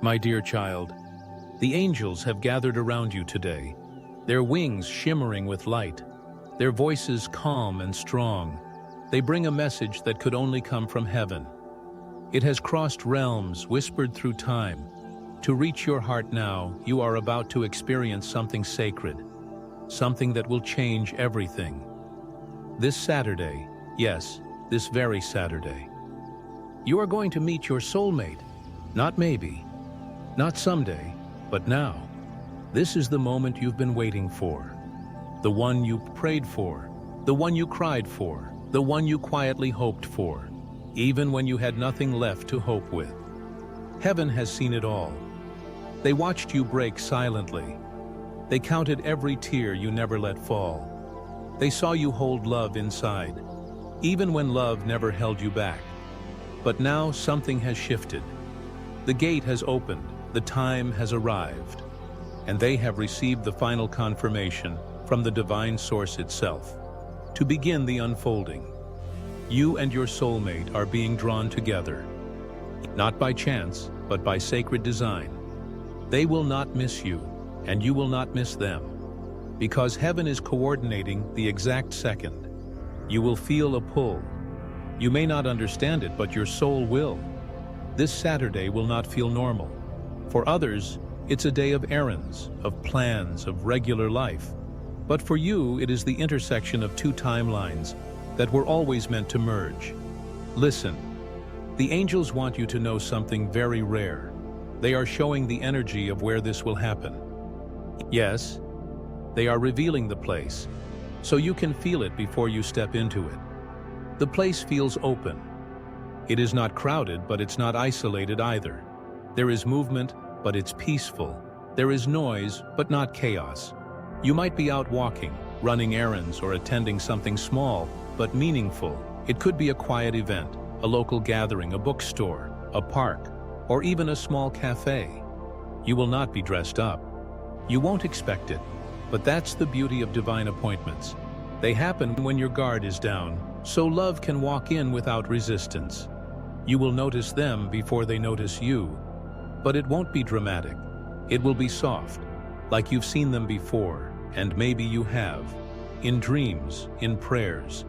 My dear child, the angels have gathered around you today, their wings shimmering with light, their voices calm and strong. They bring a message that could only come from heaven. It has crossed realms, whispered through time. To reach your heart now, you are about to experience something sacred, something that will change everything. This Saturday, yes, this very Saturday, you are going to meet your soulmate. Not maybe, not someday, but now. This is the moment you've been waiting for. The one you prayed for, the one you cried for, the one you quietly hoped for, even when you had nothing left to hope with. Heaven has seen it all. They watched you break silently. They counted every tear you never let fall. They saw you hold love inside, even when love never held you back. But now something has shifted. The gate has opened, the time has arrived, and they have received the final confirmation from the divine source itself. To begin the unfolding, you and your soulmate are being drawn together, not by chance, but by sacred design. They will not miss you, and you will not miss them, because heaven is coordinating the exact second. You will feel a pull. You may not understand it, but your soul will. This Saturday will not feel normal. For others, it's a day of errands, of plans, of regular life. But for you, it is the intersection of two timelines that were always meant to merge. Listen, the angels want you to know something very rare. They are showing the energy of where this will happen. Yes, they are revealing the place, so you can feel it before you step into it. The place feels open. It is not crowded, but it's not isolated either. There is movement, but it's peaceful. There is noise, but not chaos. You might be out walking, running errands, or attending something small, but meaningful. It could be a quiet event, a local gathering, a bookstore, a park, or even a small cafe. You will not be dressed up. You won't expect it, but that's the beauty of divine appointments. They happen when your guard is down, so love can walk in without resistance. You will notice them before they notice you, but it won't be dramatic. It will be soft, like you've seen them before, and maybe you have, in dreams, in prayers,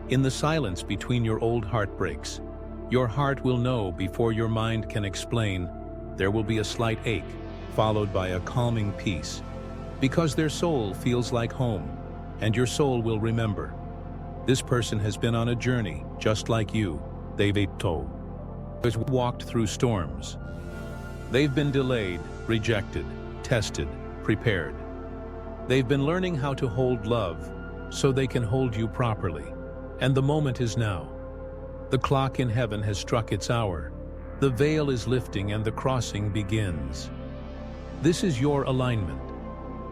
in the silence between your old heartbreaks. Your heart will know before your mind can explain. There will be a slight ache, followed by a calming peace, because their soul feels like home, and your soul will remember. This person has been on a journey, just like you. They've walked through storms. They've been delayed, rejected, tested, prepared. They've been learning how to hold love so they can hold you properly. And the moment is now. The clock in heaven has struck its hour. The veil is lifting and the crossing begins. This is your alignment.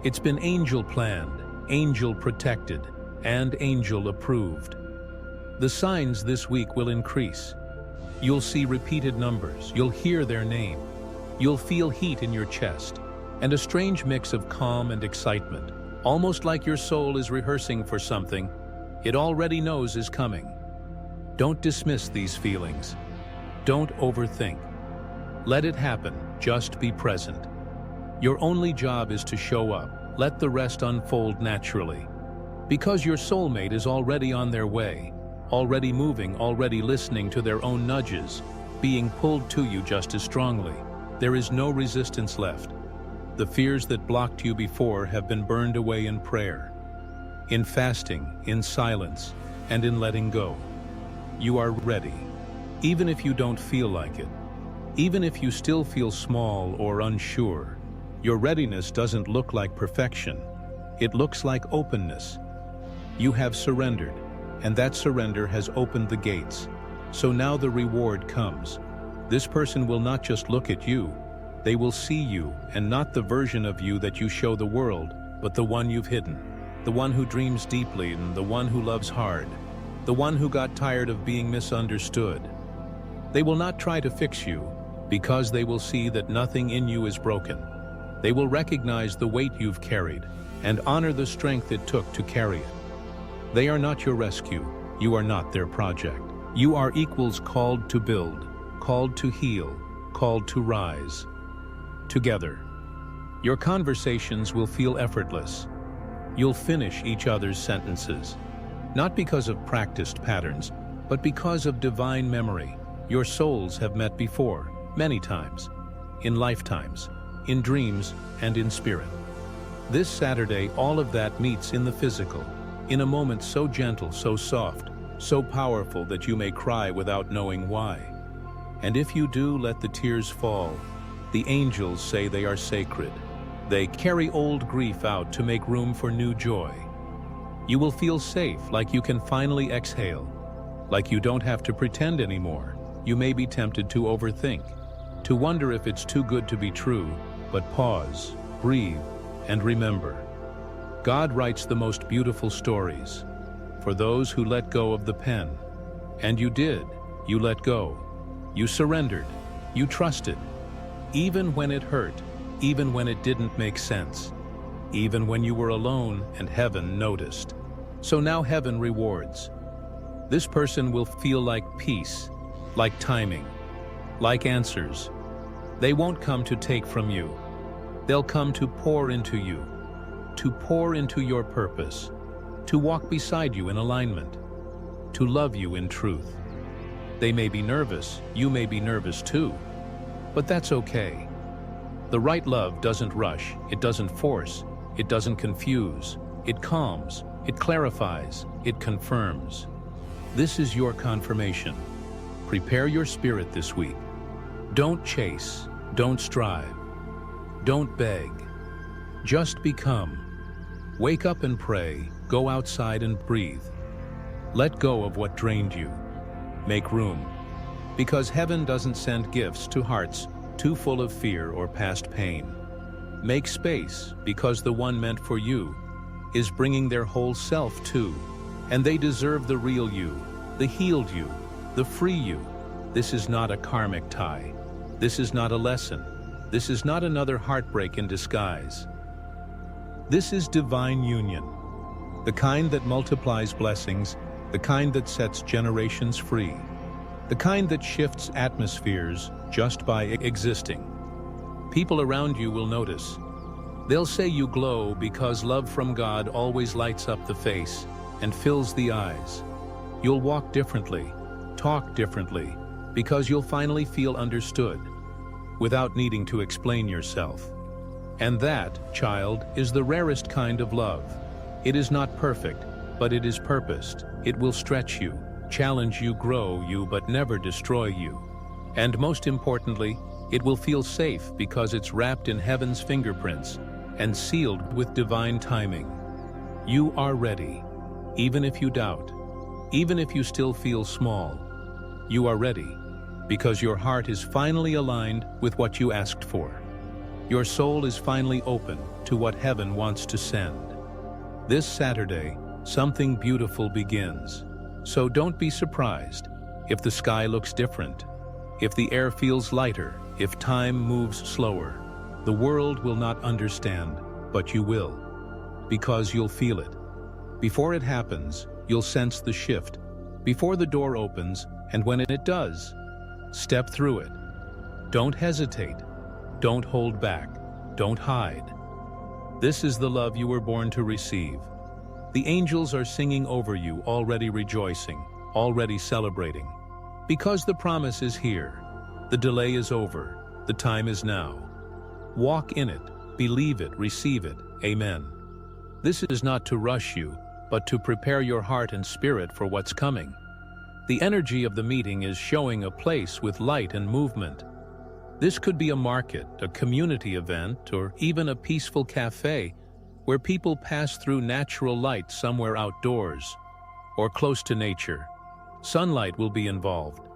It's been angel planned, angel protected, and angel approved. The signs this week will increase. You'll see repeated numbers, you'll hear their name, you'll feel heat in your chest, and a strange mix of calm and excitement, almost like your soul is rehearsing for something it already knows is coming. Don't dismiss these feelings. Don't overthink. Let it happen, just be present. Your only job is to show up, let the rest unfold naturally. Because your soulmate is already on their way, already moving, already listening to their own nudges, being pulled to you just as strongly. There is no resistance left. The fears that blocked you before have been burned away in prayer, in fasting, in silence, and in letting go. You are ready, even if you don't feel like it. Even if you still feel small or unsure, your readiness doesn't look like perfection. It looks like openness. You have surrendered, and that surrender has opened the gates. So now the reward comes. This person will not just look at you. They will see you, and not the version of you that you show the world, but the one you've hidden, the one who dreams deeply, and the one who loves hard, the one who got tired of being misunderstood. They will not try to fix you, because they will see that nothing in you is broken. They will recognize the weight you've carried, and honor the strength it took to carry it. They are not your rescue. You are not their project. You are equals called to build, called to heal, called to rise. together. Your conversations will feel effortless. You'll finish each other's sentences, not because of practiced patterns, but because of divine memory. Your souls have met before, many times, in lifetimes, in dreams, and in spirit. This Saturday, all of that meets in the physical, in a moment so gentle, so soft, so powerful that you may cry without knowing why. And if you do, let the tears fall. The angels say they are sacred. They carry old grief out to make room for new joy. You will feel safe, like you can finally exhale, like you don't have to pretend anymore. You may be tempted to overthink, to wonder if it's too good to be true, but pause, breathe, and remember. God writes the most beautiful stories for those who let go of the pen. And you did. You let go. You surrendered. You trusted. Even when it hurt, even when it didn't make sense, even when you were alone and heaven noticed. So now heaven rewards. This person will feel like peace, like timing, like answers. They won't come to take from you. They'll come to pour into you, to pour into your purpose, to walk beside you in alignment, to love you in truth. They may be nervous, you may be nervous too, but that's okay. The right love doesn't rush, it doesn't force, it doesn't confuse, it calms, it clarifies, it confirms. This is your confirmation. Prepare your spirit this week. Don't chase, don't strive, don't beg. Just become. Wake up and pray, go outside and breathe. Let go of what drained you. Make room. Because heaven doesn't send gifts to hearts too full of fear or past pain. Make space, because the one meant for you is bringing their whole self too. And they deserve the real you, the healed you, the free you. This is not a karmic tie. This is not a lesson. This is not another heartbreak in disguise. This is divine union, the kind that multiplies blessings, the kind that sets generations free, the kind that shifts atmospheres just by existing. People around you will notice. They'll say you glow because love from God always lights up the face and fills the eyes. You'll walk differently, talk differently, because you'll finally feel understood, without needing to explain yourself. And that, child, is the rarest kind of love. It is not perfect, but it is purposed. It will stretch you, challenge you, grow you, but never destroy you. And most importantly, it will feel safe because it's wrapped in heaven's fingerprints and sealed with divine timing. You are ready, even if you doubt, even if you still feel small. You are ready, because your heart is finally aligned with what you asked for. Your soul is finally open to what heaven wants to send. This Saturday, something beautiful begins. So don't be surprised if the sky looks different, if the air feels lighter, if time moves slower. The world will not understand, but you will, because you'll feel it. Before it happens, you'll sense the shift. Before the door opens, and when it does, step through it. Don't hesitate. Don't hold back. Don't hide. This is the love you were born to receive. The angels are singing over you, already rejoicing, already celebrating. Because the promise is here. The delay is over. The time is now. Walk in it, believe it, receive it. Amen. This is not to rush you, but to prepare your heart and spirit for what's coming. The energy of the meeting is showing a place with light and movement. This could be a market, a community event, or even a peaceful cafe where people pass through natural light somewhere outdoors or close to nature. Sunlight will be involved.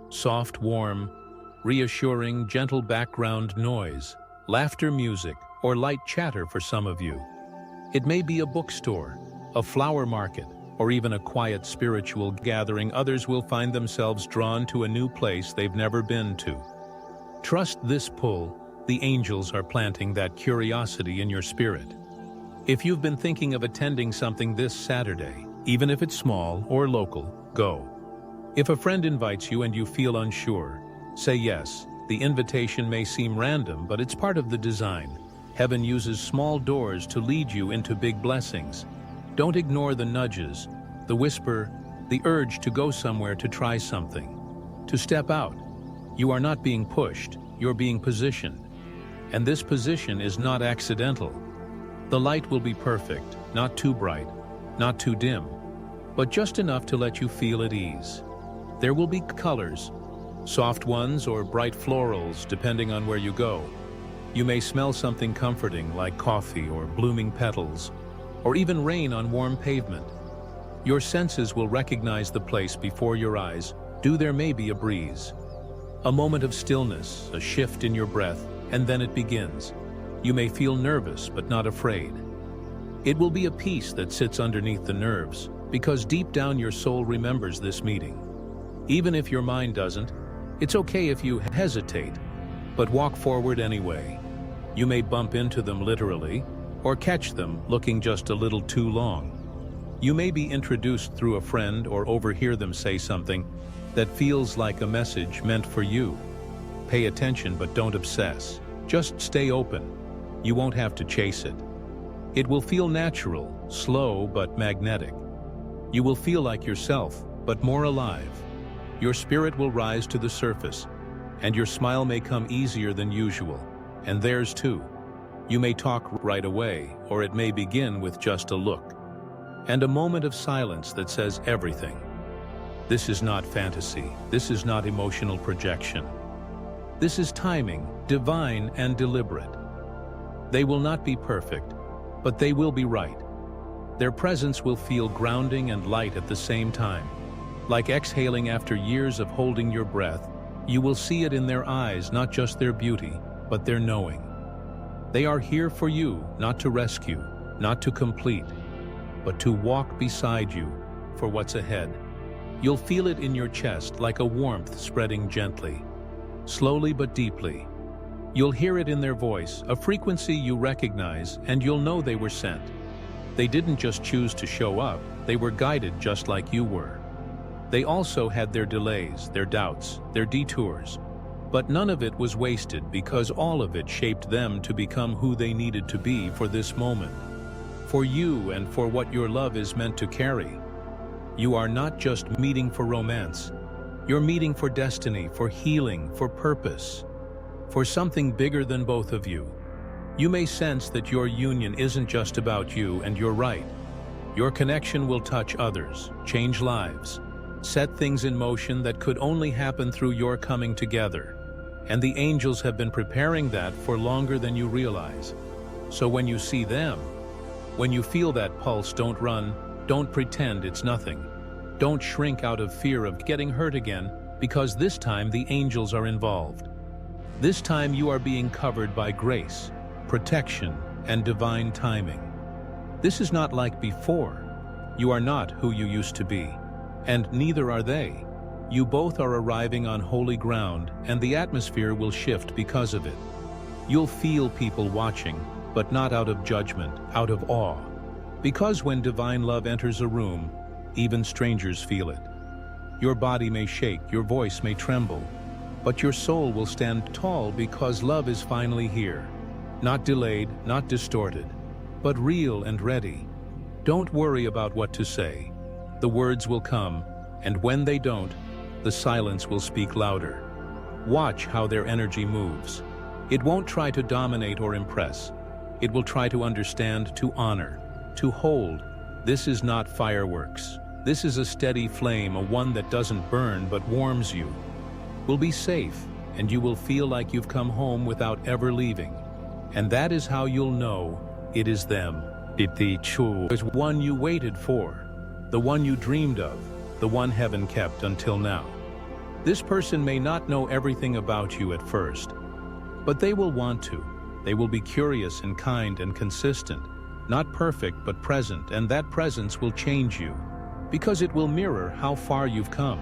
Soft, warm, reassuring, gentle background noise, laughter, music, or light chatter for some of you. It may be a bookstore, a flower market, or even a quiet spiritual gathering. Others will find themselves drawn to a new place they've never been to. Trust this pull. The angels are planting that curiosity in your spirit. If you've been thinking of attending something this Saturday, even if it's small or local, go. If a friend invites you and you feel unsure, say yes. The invitation may seem random, but it's part of the design. Heaven uses small doors to lead you into big blessings. Don't ignore the nudges, the whisper, the urge to go somewhere, to try something, to step out. You are not being pushed, you're being positioned. And this position is not accidental. The light will be perfect, not too bright, not too dim, but just enough to let you feel at ease. There will be colors, soft ones or bright florals, depending on where you go. You may smell something comforting like coffee or blooming petals, or even rain on warm pavement. Your senses will recognize the place before your eyes. There may be a breeze, a moment of stillness, a shift in your breath, and then it begins. You may feel nervous but not afraid. It will be a peace that sits underneath the nerves, because deep down your soul remembers this meeting. Even if your mind doesn't, it's okay if you hesitate, but walk forward anyway. You may bump into them literally, or catch them looking just a little too long. You may be introduced through a friend or overhear them say something that feels like a message meant for you. Pay attention but don't obsess. Just stay open. You won't have to chase it. It will feel natural, slow but magnetic. You will feel like yourself, but more alive. Your spirit will rise to the surface, and your smile may come easier than usual, and theirs too. You may talk right away, or it may begin with just a look, and a moment of silence that says everything. This is not fantasy. This is not emotional projection. This is timing, divine and deliberate. They will not be perfect, but they will be right. Their presence will feel grounding and light at the same time. Like exhaling after years of holding your breath, you will see it in their eyes, not just their beauty, but their knowing. They are here for you, not to rescue, not to complete, but to walk beside you for what's ahead. You'll feel it in your chest like a warmth spreading gently, slowly but deeply. You'll hear it in their voice, a frequency you recognize, and you'll know they were sent. They didn't just choose to show up, they were guided just like you were. They also had their delays, their doubts, their detours, but none of it was wasted because all of it shaped them to become who they needed to be for this moment, for you and for what your love is meant to carry. You are not just meeting for romance. You're meeting for destiny, for healing, for purpose, for something bigger than both of you. You may sense that your union isn't just about you, and you're right. Your connection will touch others, change lives, set things in motion that could only happen through your coming together. And the angels have been preparing that for longer than you realize. So when you see them, when you feel that pulse, don't run, don't pretend it's nothing. Don't shrink out of fear of getting hurt again, because this time the angels are involved. This time you are being covered by grace, protection, and divine timing. This is not like before. You are not who you used to be, and neither are they. You both are arriving on holy ground, and the atmosphere will shift because of it. You'll feel people watching, but not out of judgment, out of awe. Because when divine love enters a room, even strangers feel it. Your body may shake, your voice may tremble, but your soul will stand tall because love is finally here. Not delayed, not distorted, but real and ready. Don't worry about what to say. The words will come, and when they don't, the silence will speak louder. Watch how their energy moves. It won't try to dominate or impress. It will try to understand, to honor, to hold. This is not fireworks. This is a steady flame, a one that doesn't burn but warms you. Will be safe, and you will feel like you've come home without ever leaving. And that is how you'll know it is them. There's one you waited for, the one you dreamed of, the one heaven kept until now. This person may not know everything about you at first, but they will want to. They will be curious and kind and consistent, not perfect but present, and that presence will change you, because it will mirror how far you've come.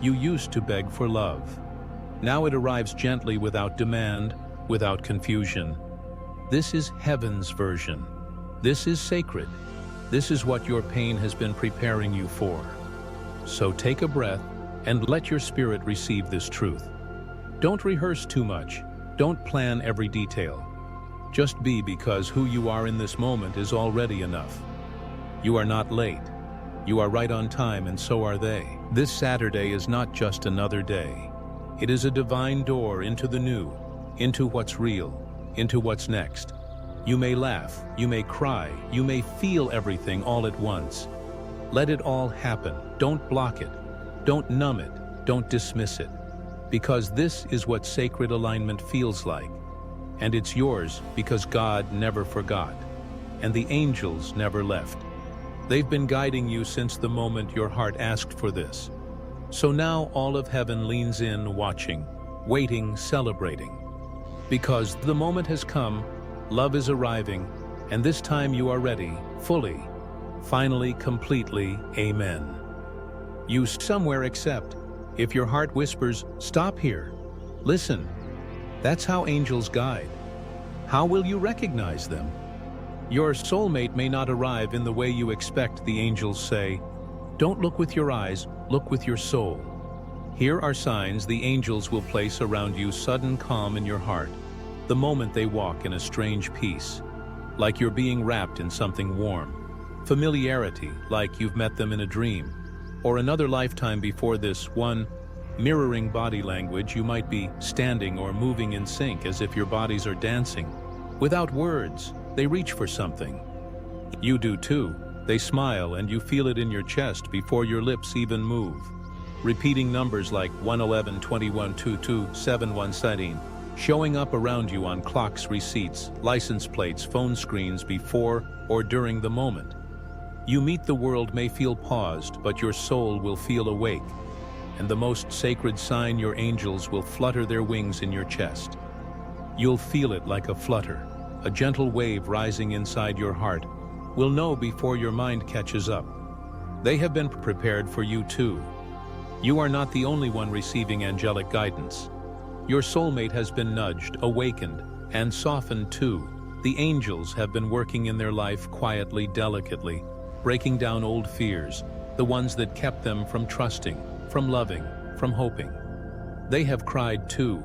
You used to beg for love. Now it arrives gently, without demand, without confusion. This is heaven's version. This is sacred. This is what your pain has been preparing you for. So take a breath and let your spirit receive this truth. Don't rehearse too much. Don't plan every detail. Just be, because who you are in this moment is already enough. You are not late. You are right on time, and so are they. This Saturday is not just another day. It is a divine door into the new, into what's real, into what's next. You may laugh, you may cry, you may feel everything all at once. Let it all happen. Don't block it. Don't numb it. Don't dismiss it. Because this is what sacred alignment feels like. And it's yours because God never forgot. And the angels never left. They've been guiding you since the moment your heart asked for this. So now all of heaven leans in, watching, waiting, celebrating. Because the moment has come, love is arriving, and this time you are ready, fully, finally, completely. Amen. You somewhere accept. If your heart whispers, stop here, listen. That's how angels guide. How will you recognize them? Your soulmate may not arrive in the way you expect. The angels say, don't look with your eyes, look with your soul. Here are signs the angels will place around you: sudden calm in your heart, the moment they walk in a strange peace, like you're being wrapped in something warm. Familiarity, like you've met them in a dream, or another lifetime before this one. Mirroring body language, you might be standing or moving in sync, as if your bodies are dancing. Without words, they reach for something. You do too. They smile and you feel it in your chest before your lips even move. Repeating numbers like 111, 21, 22, 7117, showing up around you on clocks, receipts, license plates, phone screens before or during the moment. You meet the world may feel paused, but your soul will feel awake. And the most sacred sign, your angels will flutter their wings in your chest. You'll feel it like a flutter, a gentle wave rising inside your heart. Will know before your mind catches up. They have been prepared for you too. You are not the only one receiving angelic guidance. Your soulmate has been nudged, awakened, and softened too. The angels have been working in their life quietly, delicately, breaking down old fears, the ones that kept them from trusting, from loving, from hoping. They have cried too.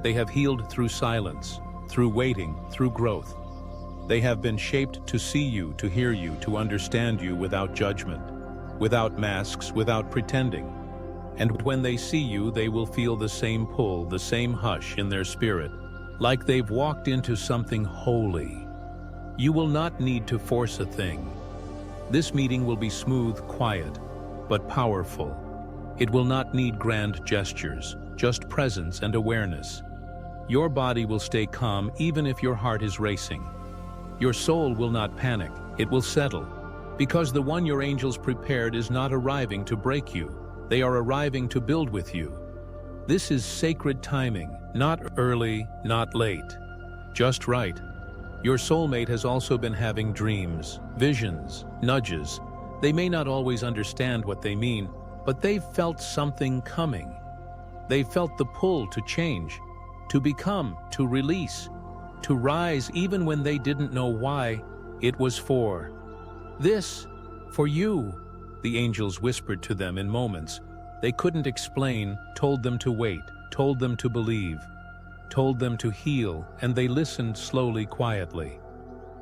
They have healed through silence, through waiting, through growth. They have been shaped to see you, to hear you, to understand you without judgment, without masks, without pretending. And when they see you, they will feel the same pull, the same hush in their spirit, like they've walked into something holy. You will not need to force a thing. This meeting will be smooth, quiet, but powerful. It will not need grand gestures, just presence and awareness. Your body will stay calm even if your heart is racing. Your soul will not panic, it will settle. Because the one your angels prepared is not arriving to break you, they are arriving to build with you. This is sacred timing, not early, not late, just right. Your soulmate has also been having dreams, visions, nudges. They may not always understand what they mean, but they've felt something coming. They felt the pull to change, to become, to release, to rise even when they didn't know why. It was for this, for you, the angels whispered to them in moments they couldn't explain, told them to wait, told them to believe, told them to heal, and they listened slowly, quietly.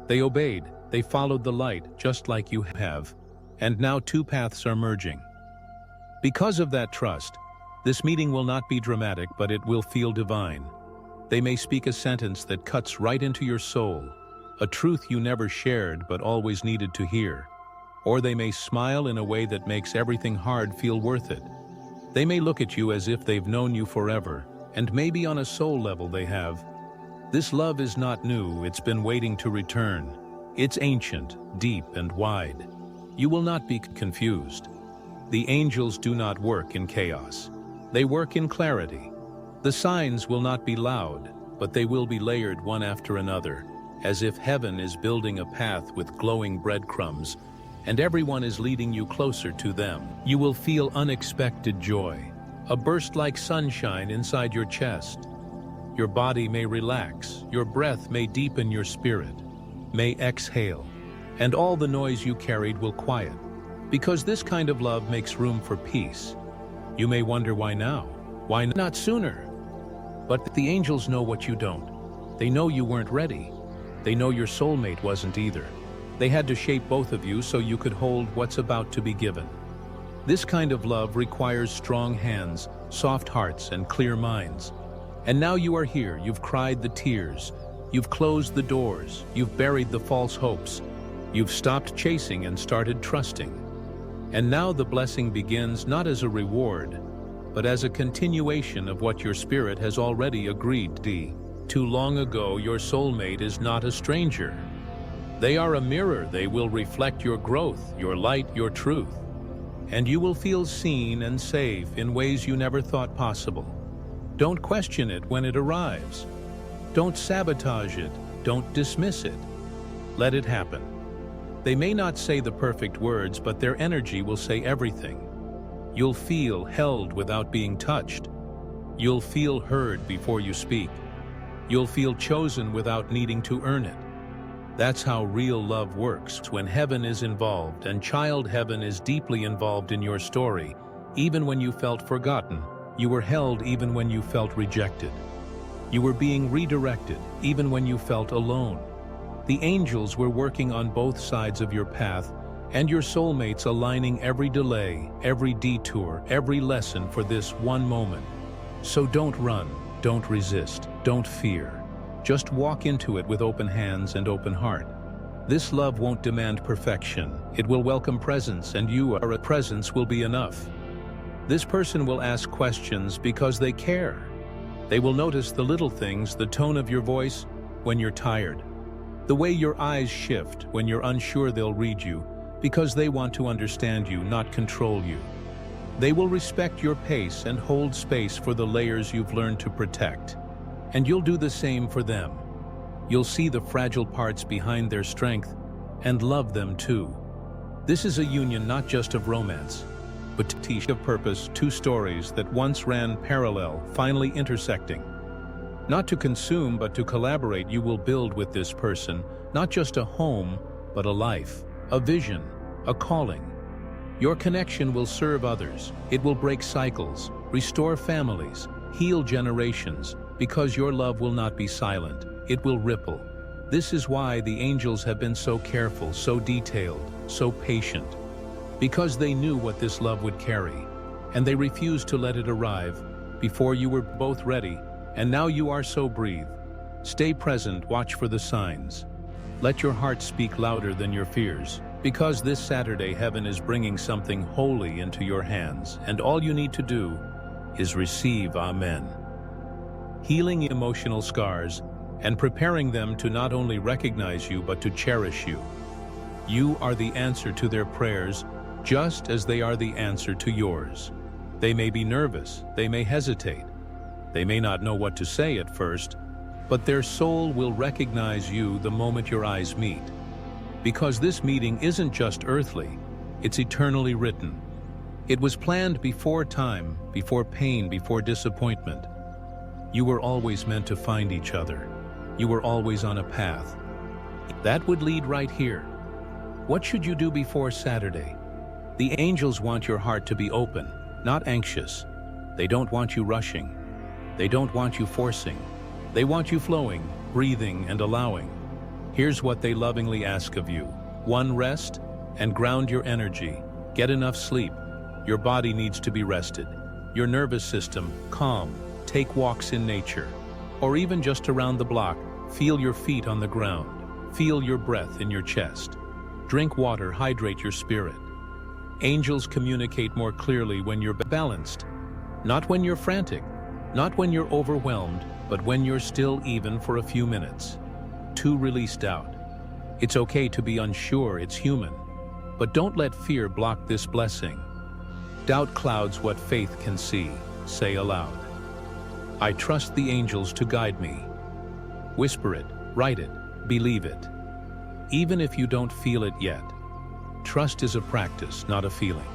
They obeyed, they followed the light, just like you have, and now two paths are merging. Because of that trust, this meeting will not be dramatic, but it will feel divine. They may speak a sentence that cuts right into your soul, a truth you never shared but always needed to hear. Or they may smile in a way that makes everything hard feel worth it. They may look at you as if they've known you forever, and maybe on a soul level they have. This love is not new, it's been waiting to return. It's ancient, deep, and wide. You will not be confused. The angels do not work in chaos. They work in clarity. The signs will not be loud, but they will be layered one after another, as if heaven is building a path with glowing breadcrumbs, and everyone is leading you closer to them. You will feel unexpected joy, a burst like sunshine inside your chest. Your body may relax, your breath may deepen, your spirit may exhale, and all the noise you carried will quiet, because this kind of love makes room for peace. You may wonder why now? Why not sooner? But the angels know what you don't. They know you weren't ready. They know your soulmate wasn't either. They had to shape both of you so you could hold what's about to be given. This kind of love requires strong hands, soft hearts, and clear minds. And now you are here. You've cried the tears. You've closed the doors. You've buried the false hopes. You've stopped chasing and started trusting. And now the blessing begins not as a reward, but as a continuation of what your spirit has already agreed to. Too long ago, your soulmate is not a stranger. They are a mirror. They will reflect your growth, your light, your truth. And you will feel seen and safe in ways you never thought possible. Don't question it when it arrives. Don't sabotage it. Don't dismiss it. Let it happen. They may not say the perfect words, but their energy will say everything. You'll feel held without being touched. You'll feel heard before you speak. You'll feel chosen without needing to earn it. That's how real love works when heaven is involved, and child heaven is deeply involved in your story. Even when you felt forgotten, you were held even when you felt rejected. You were being redirected even when you felt alone. The angels were working on both sides of your path, and your soulmates aligning every delay, every detour, every lesson for this one moment. So don't run, don't resist, don't fear. Just walk into it with open hands and open heart. This love won't demand perfection. It will welcome presence, and you are a presence will be enough. This person will ask questions because they care. They will notice the little things, the tone of your voice when you're tired, the way your eyes shift when you're unsure. They'll read you because they want to understand you, not control you. They will respect your pace and hold space for the layers you've learned to protect. And you'll do the same for them. You'll see the fragile parts behind their strength and love them too. This is a union not just of romance, but of purpose, two stories that once ran parallel, finally intersecting. Not to consume, but to collaborate. You will build with this person, not just a home, but a life, a vision, a calling. Your connection will serve others. It will break cycles, restore families, heal generations, because your love will not be silent. It will ripple. This is why the angels have been so careful, so detailed, so patient. Because they knew what this love would carry, and they refused to let it arrive before you were both ready, and now you are. So breathe. Stay present, watch for the signs. Let your heart speak louder than your fears, because this Saturday heaven is bringing something holy into your hands, and all you need to do is receive. Amen. Healing emotional scars and preparing them to not only recognize you but to cherish you. You are the answer to their prayers, just as they are the answer to yours. They may be nervous, they may hesitate, they may not know what to say at first, but their soul will recognize you the moment your eyes meet. Because this meeting isn't just earthly, it's eternally written. It was planned before time, before pain, before disappointment. You were always meant to find each other. You were always on a path. That would lead right here. What should you do before Saturday? The angels want your heart to be open, not anxious. They don't want you rushing. They don't want you forcing. They want you flowing, breathing, and allowing. Here's what they lovingly ask of you. 1, rest and ground your energy. Get enough sleep. Your body needs to be rested. Your nervous system, calm. Take walks in nature, or even just around the block. Feel your feet on the ground. Feel your breath in your chest. Drink water, hydrate your spirit. Angels communicate more clearly when you're balanced. Not when you're frantic, not when you're overwhelmed, but when you're still, even for a few minutes. 2, release doubt. It's okay to be unsure, it's human. But don't let fear block this blessing. Doubt clouds what faith can see. Say aloud, I trust the angels to guide me. Whisper it, write it, believe it. Even if you don't feel it yet. Trust is a practice, not a feeling.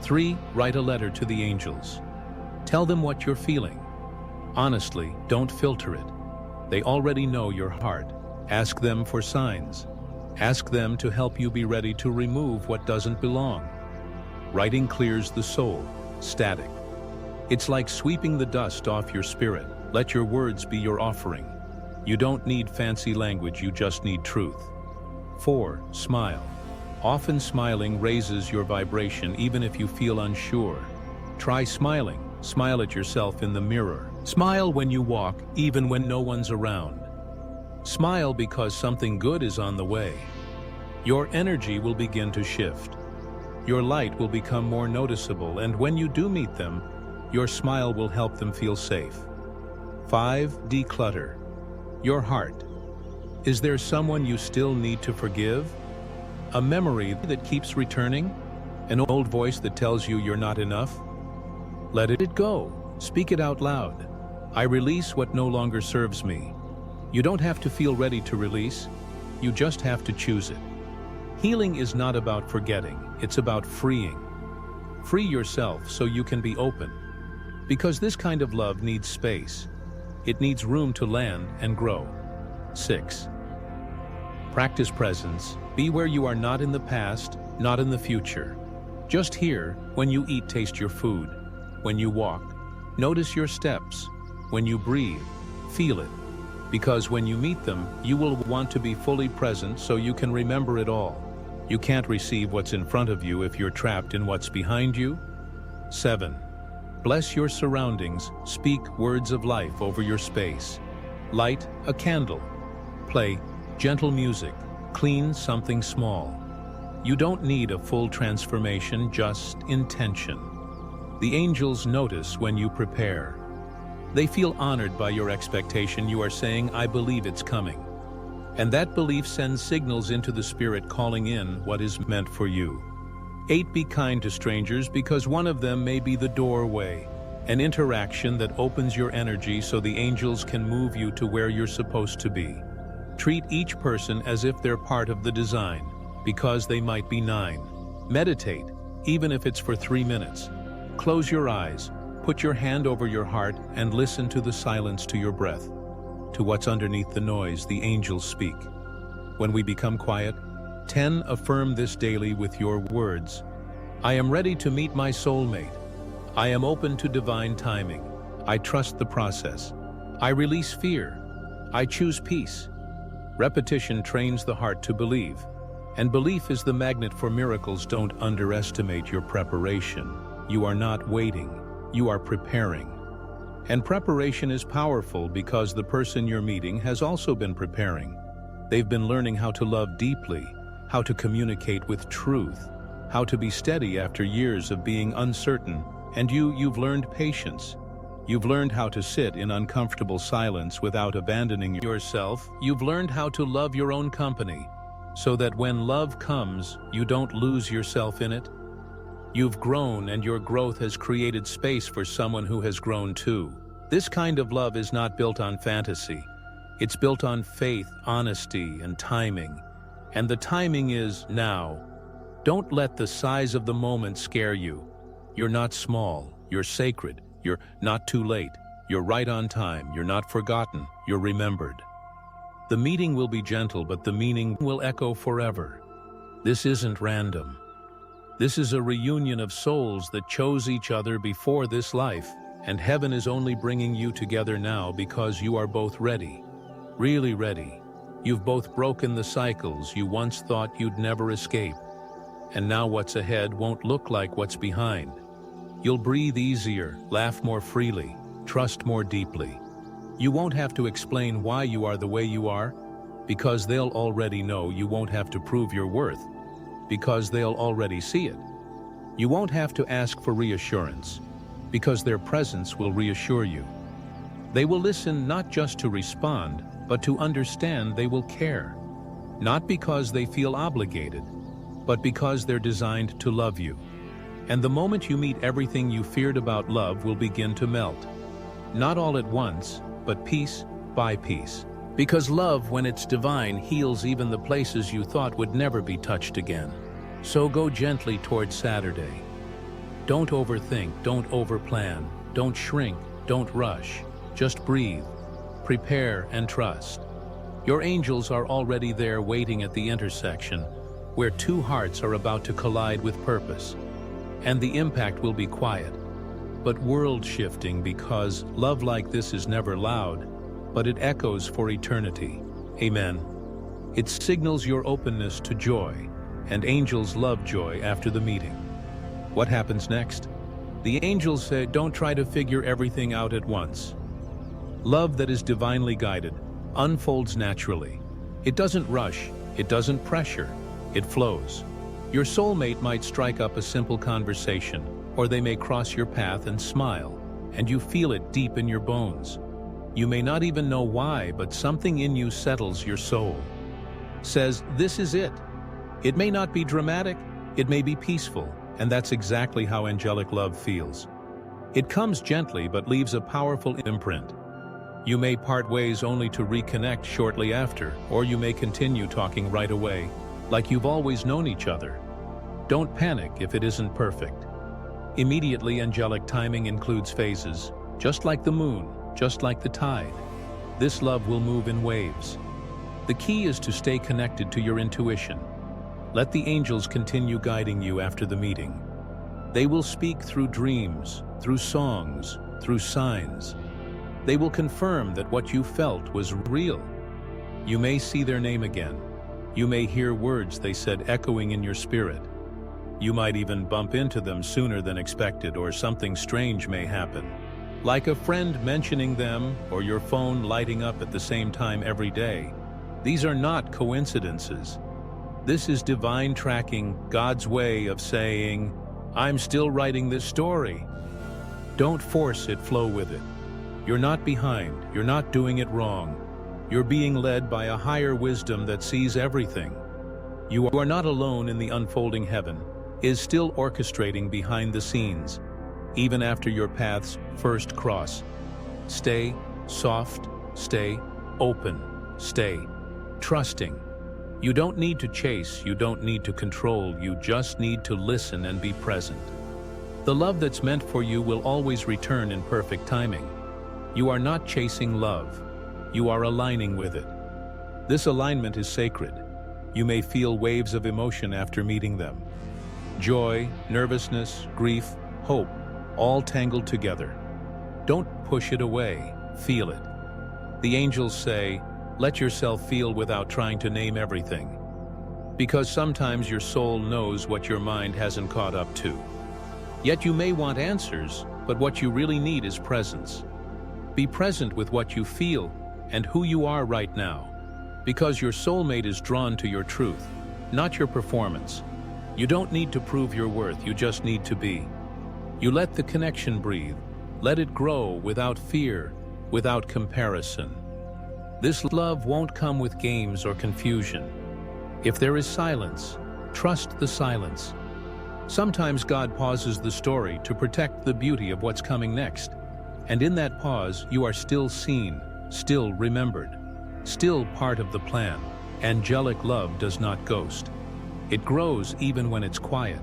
3, write a letter to the angels. Tell them what you're feeling. Honestly, don't filter it. They already know your heart. Ask them for signs. Ask them to help you be ready to remove what doesn't belong. Writing clears the soul, static. It's like sweeping the dust off your spirit. Let your words be your offering. You don't need fancy language, you just need truth. 4. Smile. Often smiling raises your vibration even if you feel unsure. Try smiling. Smile at yourself in the mirror. Smile when you walk, even when no one's around. Smile because something good is on the way. Your energy will begin to shift. Your light will become more noticeable, and when you do meet them, your smile will help them feel safe. 5. Declutter. Your heart. Is there someone you still need to forgive? A memory that keeps returning? An old voice that tells you you're not enough? Let it go. Speak it out loud. I release what no longer serves me. You don't have to feel ready to release. You just have to choose it. Healing is not about forgetting, it's about freeing. Free yourself so you can be open. Because this kind of love needs space. It needs room to land and grow. 6. Practice presence. Be where you are, not in the past, not in the future. Just here. When you eat, taste your food. When you walk, notice your steps. When you breathe, feel it. Because when you meet them, you will want to be fully present so you can remember it all. You can't receive what's in front of you if you're trapped in what's behind you. 7. Bless your surroundings. Speak words of life over your space. Light a candle. Play gentle music. Clean something small. You don't need a full transformation, just intention. The angels notice when you prepare. They feel honored by your expectation. You are saying, I believe it's coming. And that belief sends signals into the spirit calling in what is meant for you. 8. Be kind to strangers because one of them may be the doorway, an interaction that opens your energy so the angels can move you to where you're supposed to be. Treat each person as if they're part of the design, because they might be 9. Meditate, even if it's for 3 minutes. Close your eyes, put your hand over your heart, and listen to the silence, to your breath, to what's underneath the noise. The angels speak. When we become quiet, 10. Affirm this daily with your words. I am ready to meet my soulmate. I am open to divine timing. I trust the process. I release fear. I choose peace. Repetition trains the heart to believe, and belief is the magnet for miracles. Don't underestimate your preparation. You are not waiting, you are preparing. And preparation is powerful because the person you're meeting has also been preparing. They've been learning how to love deeply, how to communicate with truth, how to be steady after years of being uncertain. And you've learned patience. You've learned how to sit in uncomfortable silence without abandoning yourself. You've learned how to love your own company, so that when love comes, you don't lose yourself in it. You've grown, and your growth has created space for someone who has grown too. This kind of love is not built on fantasy. It's built on faith, honesty, and timing. And the timing is now. Don't let the size of the moment scare you. You're not small, you're sacred. You're not too late. You're right on time. You're not forgotten. You're remembered. The meeting will be gentle, but the meaning will echo forever. This isn't random. This is a reunion of souls that chose each other before this life, and heaven is only bringing you together now because you are both ready. Really ready. You've both broken the cycles you once thought you'd never escape. And now what's ahead won't look like what's behind. You'll breathe easier, laugh more freely, trust more deeply. You won't have to explain why you are the way you are, because they'll already know. You won't have to prove your worth, because they'll already see it. You won't have to ask for reassurance, because their presence will reassure you. They will listen not just to respond, but to understand. They will care, not because they feel obligated, but because they're designed to love you. And the moment you meet, everything you feared about love will begin to melt. Not all at once, but piece by piece. Because love, when it's divine, heals even the places you thought would never be touched again. So go gently towards Saturday. Don't overthink, don't overplan, don't shrink, don't rush. Just breathe, prepare, and trust. Your angels are already there waiting at the intersection, where two hearts are about to collide with purpose. And the impact will be quiet. but world-shifting, because love like this is never loud, but it echoes for eternity. Amen. It signals your openness to joy, and angels love joy after the meeting. What happens next? The angels say, don't try to figure everything out at once. Love that is divinely guided unfolds naturally. It doesn't rush, it doesn't pressure, it flows. Your soulmate might strike up a simple conversation, or they may cross your path and smile, and you feel it deep in your bones. You may not even know why, but something in you settles your soul. Says, this is it. It may not be dramatic, it may be peaceful, and that's exactly how angelic love feels. It comes gently but leaves a powerful imprint. You may part ways only to reconnect shortly after, or you may continue talking right away, like you've always known each other. Don't panic if it isn't perfect. Immediately, angelic timing includes phases, just like the moon, just like the tide. This love will move in waves. The key is to stay connected to your intuition. Let the angels continue guiding you after the meeting. They will speak through dreams, through songs, through signs. They will confirm that what you felt was real. You may see their name again. You may hear words they said echoing in your spirit. You might even bump into them sooner than expected, or something strange may happen, like a friend mentioning them or your phone lighting up at the same time every day. These are not coincidences. This is divine tracking, God's way of saying, I'm still writing this story. Don't force it, flow with it. You're not behind, you're not doing it wrong. You're being led by a higher wisdom that sees everything. You are not alone in the unfolding heaven, is still orchestrating behind the scenes, even after your paths first cross. Stay soft, stay open, stay trusting. You don't need to chase, you don't need to control, you just need to listen and be present. The love that's meant for you will always return in perfect timing. You are not chasing love, you are aligning with it. This alignment is sacred. You may feel waves of emotion after meeting them. Joy, nervousness, grief, hope, all tangled together. Don't push it away, feel it. The angels say, let yourself feel without trying to name everything. Because sometimes your soul knows what your mind hasn't caught up to. Yet you may want answers, but what you really need is presence. Be present with what you feel and who you are right now, because your soulmate is drawn to your truth, not your performance. You don't need to prove your worth, you just need to be. You let the connection breathe, let it grow without fear, without comparison. This love won't come with games or confusion. If there is silence, trust the silence. Sometimes God pauses the story to protect the beauty of what's coming next. And in that pause, you are still seen, still remembered, still part of the plan. Angelic love does not ghost. It grows even when it's quiet,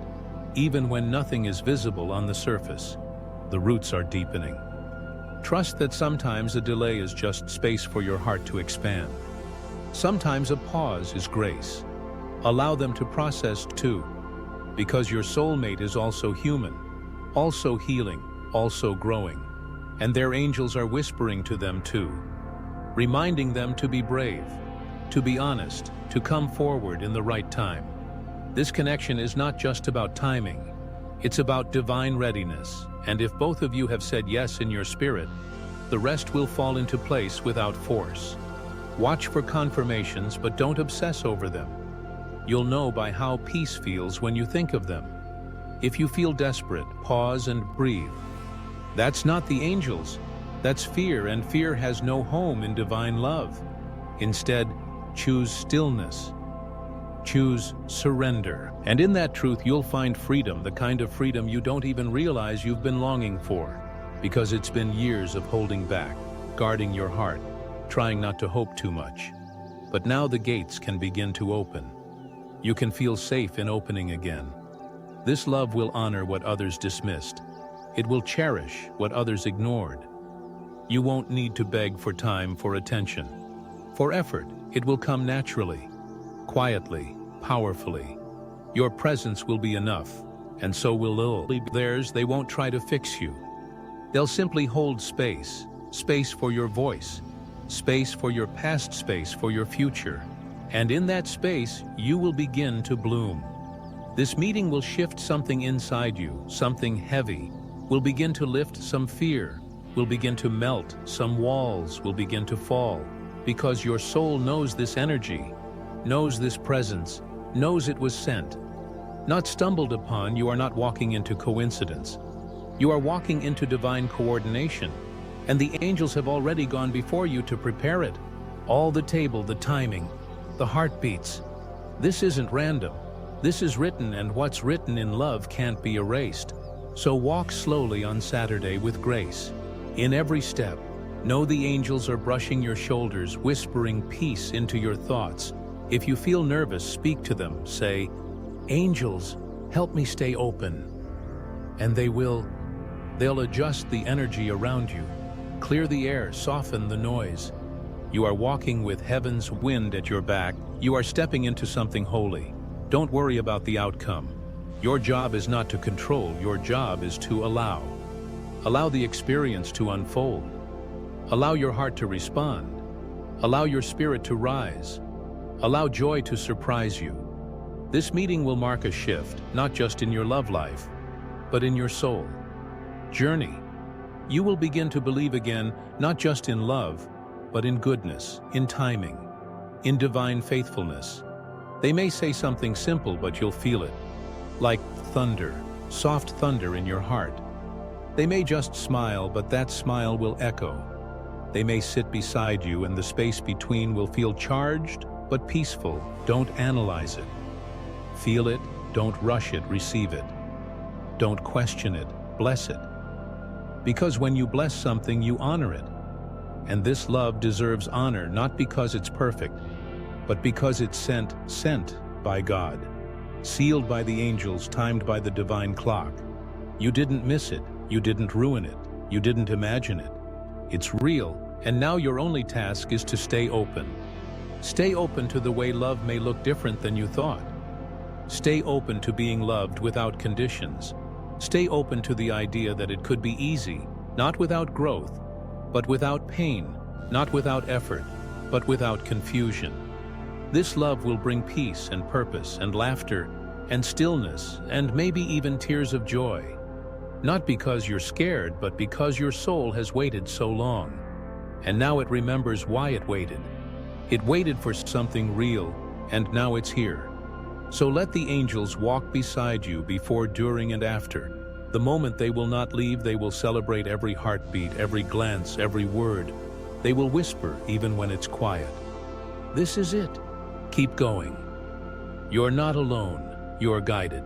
even when nothing is visible on the surface. The roots are deepening. Trust that sometimes a delay is just space for your heart to expand. Sometimes a pause is grace. Allow them to process too, because your soulmate is also human, also healing, also growing. And their angels are whispering to them too, reminding them to be brave, to be honest, to come forward in the right time. This connection is not just about timing, it's about divine readiness, and if both of you have said yes in your spirit, the rest will fall into place without force. Watch for confirmations, but don't obsess over them. You'll know by how peace feels when you think of them. If you feel desperate, pause and breathe. That's not the angels, that's fear, and fear has no home in divine love. Instead, choose stillness. Choose surrender. And in that truth, you'll find freedom, the kind of freedom you don't even realize you've been longing for, because it's been years of holding back, guarding your heart, trying not to hope too much. But now the gates can begin to open. You can feel safe in opening again. This love will honor what others dismissed. It will cherish what others ignored. You won't need to beg for time, for attention, for effort. It will come naturally, quietly, powerfully. Your presence will be enough, and so will theirs. They won't try to fix you. They'll simply hold space, space for your voice, space for your past, space for your future. And in that space, you will begin to bloom. This meeting will shift something inside you, something heavy, will begin to lift some fear, will begin to melt, some walls will begin to fall, because your soul knows this energy, knows this presence, knows it was sent. Not stumbled upon, you are not walking into coincidence. You are walking into divine coordination, and the angels have already gone before you to prepare it. All the table, the timing, the heartbeats. This isn't random. This is written, and what's written in love can't be erased. So walk slowly on Saturday with grace. In every step, know the angels are brushing your shoulders, whispering peace into your thoughts. If you feel nervous, speak to them. Say, "Angels, help me stay open." And they'll adjust the energy around you, clear the air, soften the noise. You are walking with heaven's wind at your back. You are stepping into something holy. Don't worry about the outcome. Your job is not to control, your job is to allow. Allow the experience to unfold. Allow your heart to respond. Allow your spirit to rise. Allow joy to surprise you. This meeting will mark a shift, not just in your love life, but in your soul journey. You will begin to believe again, not just in love, but in goodness, in timing, in divine faithfulness. They may say something simple, but you'll feel it, like thunder, soft thunder in your heart. They may just smile, but that smile will echo. They may sit beside you, and the space between will feel charged, but peaceful. Don't analyze it. Feel it, don't rush it, receive it. Don't question it, bless it. Because when you bless something, you honor it. And this love deserves honor, not because it's perfect, but because it's sent by God, sealed by the angels, timed by the divine clock. You didn't miss it, you didn't ruin it, you didn't imagine it. It's real, and now your only task is to stay open. Stay open to the way love may look different than you thought. Stay open to being loved without conditions. Stay open to the idea that it could be easy, not without growth, but without pain, not without effort, but without confusion. This love will bring peace and purpose and laughter and stillness and maybe even tears of joy. Not because you're scared, but because your soul has waited so long. And now it remembers why it waited. It waited for something real, and now it's here. So let the angels walk beside you before, during, and after. The moment they will not leave, they will celebrate every heartbeat, every glance, every word. They will whisper even when it's quiet. This is it. Keep going. You're not alone. You're guided.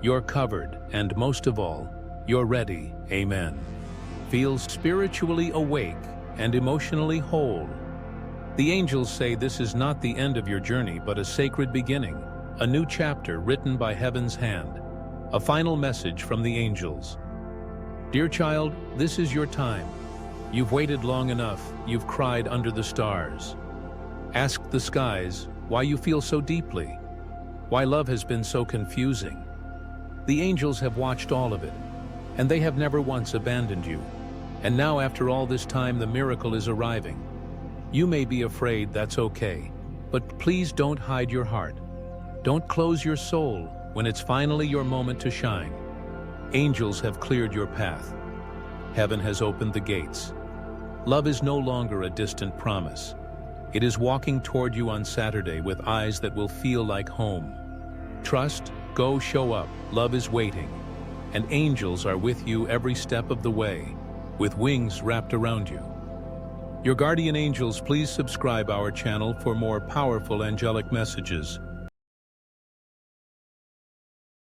You're covered, and most of all, you're ready. Amen. Feel spiritually awake and emotionally whole. The angels say this is not the end of your journey, but a sacred beginning, a new chapter written by heaven's hand, a final message from the angels. Dear child, this is your time. You've waited long enough. You've cried under the stars. Ask the skies why you feel so deeply, why love has been so confusing. The angels have watched all of it, and they have never once abandoned you. And now, after all this time, the miracle is arriving. You may be afraid, that's okay, but please don't hide your heart. Don't close your soul when it's finally your moment to shine. Angels have cleared your path. Heaven has opened the gates. Love is no longer a distant promise. It is walking toward you on Saturday with eyes that will feel like home. Trust, go, show up. Love is waiting, and angels are with you every step of the way, with wings wrapped around you. Your guardian angels, please subscribe our channel for more powerful angelic messages.